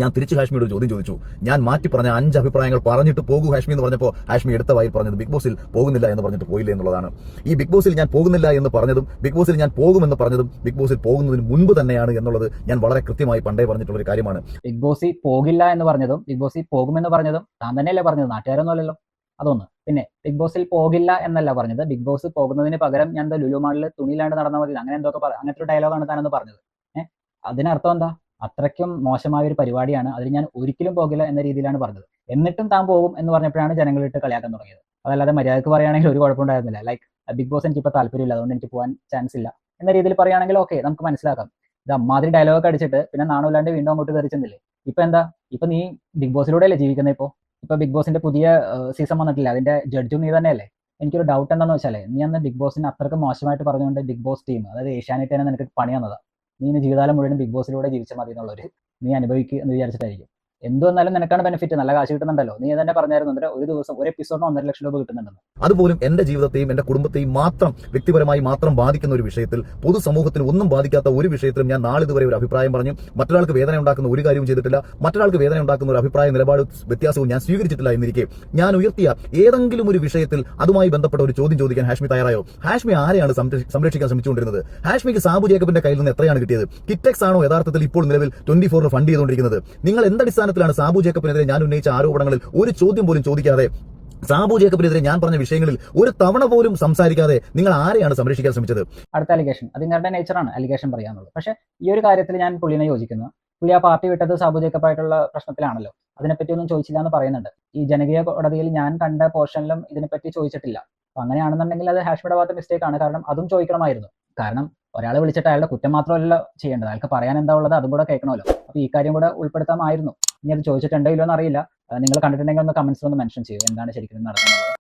ഞാൻ തിരിച്ച് ഹാഷ്മിയോട് ഒരു ചോദ്യം ചോദിച്ചു. ഞാൻ മാറ്റി പറഞ്ഞ 5 അഭിപ്രായങ്ങൾ പറഞ്ഞിട്ട് പോകൂ ഹാഷ്മി എന്ന് പറഞ്ഞപ്പോൾ ഹാഷ്മി എടുത്ത വായിൽ പറഞ്ഞത് ബിഗ് ബോസിൽ പോകുന്നില്ല എന്ന് പറഞ്ഞിട്ട് പോയില്ല എന്നുള്ളതാണ്. ഈ ബിഗ് ബോസിൽ ഞാൻ പോകുന്നില്ല എന്ന് പറഞ്ഞതും ബിഗ് ബോസിൽ ഞാൻ പോകുമെന്ന് പറഞ്ഞതും ബിഗ് ബോസിൽ പോകുന്നതിന് മുൻപ് തന്നെയാണ് എന്നുള്ളത് ഞാൻ വളരെ കൃത്യമായി പണ്ടേ പറഞ്ഞിട്ടുള്ള ഒരു കാര്യമാണ്. ബിഗ് ബോസിൽ പോകില്ല എന്ന് പറഞ്ഞതും ബിഗ് ബോസിൽ പോകുമെന്ന് പറഞ്ഞതും താൻ തന്നെയല്ലേ പറഞ്ഞത്, നാട്ടുകാരൊന്നുമല്ലല്ലോ. അതൊന്ന്. പിന്നെ ബിഗ് ബോസിൽ പോകില്ല എന്നല്ല പറഞ്ഞത്, ബിഗ് ബോസ് പോകുന്നതിന് പകരം ഞാൻ ലുലു മാളിൽ തുണിയിലാണ്ട് നടന്നാൽ മതി, അങ്ങനെ എന്തൊക്കെ അങ്ങനത്തെ ഒരു ഡയലോഗാണ് താനെന്ന് പറഞ്ഞത്. അതിനർത്ഥം എന്താ? അത്രയ്ക്കും മോശമായ ഒരു പരിപാടിയാണ്, അതിൽ ഞാൻ ഒരിക്കലും പോകില്ല എന്ന രീതിയിലാണ് പറഞ്ഞത്. എന്നിട്ടും താൻ പോകും എന്ന് പറഞ്ഞപ്പോഴാണ് ജനങ്ങളിട്ട് കളിയാക്കാൻ തുടങ്ങിയത്. അതല്ലാതെ മര്യാദക്ക് പറയുകയാണെങ്കിൽ ഒരു കുഴപ്പമുണ്ടായിരുന്നില്ല. ലൈക്ക് ബിഗ് ബോസ് എനിക്കിപ്പോൾ താല്പര്യമില്ല, അതുകൊണ്ട് എനിക്ക് പോകാൻ ചാൻസ് ഇല്ല എന്ന രീതിയിൽ പറയുകയാണെങ്കിൽ ഓക്കെ, നമുക്ക് മനസ്സിലാക്കാം. ഇത് അമ്മാതിരി ഡയലോഗ് അടിച്ചിട്ട് പിന്നെ നാണമില്ലാണ്ട് വീണ്ടും അങ്ങോട്ട് കയറി ചെന്നില്ലേ. ഇപ്പൊ എന്താ, ഇപ്പൊ നീ ബിഗ് ബോസിലൂടെയല്ലേ ജീവിക്കുന്നത്? ഇപ്പൊ ബിഗ് ബോസിന്റെ പുതിയ സീസൺ വന്നിട്ടില്ല, അതിന്റെ ജഡ്ജും നീ തന്നെയല്ലേ. എനിക്കൊരു ഡൗട്ട് എന്താണെന്ന് വെച്ചാലേ, നീ അന്ന് ബിഗ് ബോസിന് അത്രയ്ക്ക് മോശമായിട്ട് പറഞ്ഞുകൊണ്ട് ബിഗ് ബോസ് ടീം, അതായത് ഏഷ്യാനെറ്റ് തന്നെ നിനക്ക് പണി തന്നതാ. നീ ഇനി ജീവിതകാലം മുഴുവൻ ബിഗ് ബോസിലൂടെ ജീവിച്ചാൽ മതി എന്നുള്ളൊരു നീ അനുഭവിക്കുക എന്ന് വിചാരിച്ചിട്ടായിരിക്കും. എന്ത് വന്നാലും നിനക്കാണ് ബെനിഫിറ്റ്, നല്ല കാശ് കിട്ടുന്നുണ്ടല്ലോ. നീ തന്നെ പറഞ്ഞായിരുന്നു ഒരു ദിവസം ഒരു എപ്പിസോഡിന് 1.5 ലക്ഷം രൂപ കിട്ടുന്നുണ്ടെന്ന്. അതുപോലും എന്റെ ജീവിതത്തെയും എന്റെ കുടുംബത്തെയും മാത്രം വ്യക്തിപരമായി മാത്രം ബാധിക്കുന്ന ഒരു വിഷയത്തിൽ, പൊതുസമൂഹത്തിന് ഒന്നും ബാധിക്കാത്ത ഒരു വിഷയത്തിലും ഞാൻ നാളിതുവരെ ഒരു അഭിപ്രായം പറഞ്ഞു മറ്റൊരാൾക്ക് വേദന ഉണ്ടാക്കുന്ന ഒരു കാര്യവും ചെയ്തിട്ടില്ല. മറ്റൊരാൾക്ക് വേദന ഉണ്ടാക്കുന്ന ഒരു അഭിപ്രായ നിലപാട് വ്യത്യാസവും ഞാൻ സ്വീകരിച്ചിട്ടില്ല എന്നിരിക്കെ ഞാൻ ഉയർത്തിയ ഏതെങ്കിലും ഒരു വിഷയത്തിൽ അതുമായി ബന്ധപ്പെട്ട ഒരു ചോദ്യം ചോദിക്കാൻ ഹാഷ്മി തയ്യാറായോ? ഹാഷ്മി ആരെയാണ് സംരക്ഷിക്കാൻ ശ്രമിച്ചുകൊണ്ടിരുന്നത്? ഹാഷ്മിക്ക് സാബു ജേക്കബിന്റെ കയ്യിൽ നിന്ന് എത്രയാണ് കിട്ടിയത്? കിറ്റെക്സ് ആണോ യഥാർത്ഥത്തിൽ ഇപ്പോൾ നിലവിൽ 24 ഫണ്ട് ചെയ്തുകൊണ്ടിരിക്കുന്നത്? നിങ്ങൾ എന്തടിസ്ഥാനത്തിലാണ് സാബു ജേക്കബിനെതിരെ ഞാൻ ഉന്നയിച്ച ആരോപണങ്ങളിൽ ഒരു ചോദ്യം പോലും ചോദിക്കാതെ, സാബു ജേക്കബിനെതിരെ ഞാൻ പറഞ്ഞ വിഷയങ്ങളിൽ ഒരു തവണ പോലും സംസാരിക്കാതെ നിങ്ങൾ ആരെയാണ് സംരക്ഷിക്കാൻ ശ്രമിച്ചത്? അടുത്ത അലിഗേഷൻ, അത് നിങ്ങളുടെ നേച്ചറാണ് അലിഗേഷൻ പറയാന്നുള്ളത്. പക്ഷേ ഈ ഒരു കാര്യത്തിൽ ഞാൻ പുള്ളിനെ യോജിക്കുന്നു. പുള്ളി ആ പാർട്ടി വിട്ടത് സാബു ജേക്കബായിട്ടുള്ള പ്രശ്നത്തിലാണല്ലോ, അതിനെപ്പറ്റി ഒന്നും ചോദിച്ചില്ല എന്ന് പറയുന്നുണ്ട്. ഈ ജനകീയ കോടതിയിൽ ഞാൻ കണ്ട പോർഷനിലും ഇതിനെപ്പറ്റി ചോദിച്ചിട്ടില്ല. അപ്പൊ അങ്ങനെയാണെന്നുണ്ടെങ്കിൽ അത് ഹാഷ്മിയുടെ ഭാഗത്തെ മിസ്റ്റേക്ക് ആണ്. കാരണം അതും ചോദിക്കണമായിരുന്നു. കാരണം ഒരാളെ വിളിച്ചിട്ട് അയാളുടെ കുറ്റം മാത്രമല്ല ചെയ്യേണ്ടത്, അയാൾക്ക് പറയാൻ എന്താ ഉള്ളത് അതും കൂടെ കേൾക്കണമല്ലോ. അപ്പൊ ഈ കാര്യം കൂടെ ഉൾപ്പെടുത്താമായിരുന്നു. ഇനി അത് ചോദിച്ചിട്ടുണ്ടോ ഇല്ലോ എന്ന് അറിയില്ല. നിങ്ങൾ കണ്ടിട്ടുണ്ടെങ്കിൽ ഒന്ന് കമന്റ്സിൽ ഒന്ന് മെൻഷൻ ചെയ്യൂ എന്താണ് ശരിക്കും നടക്കുന്നത്.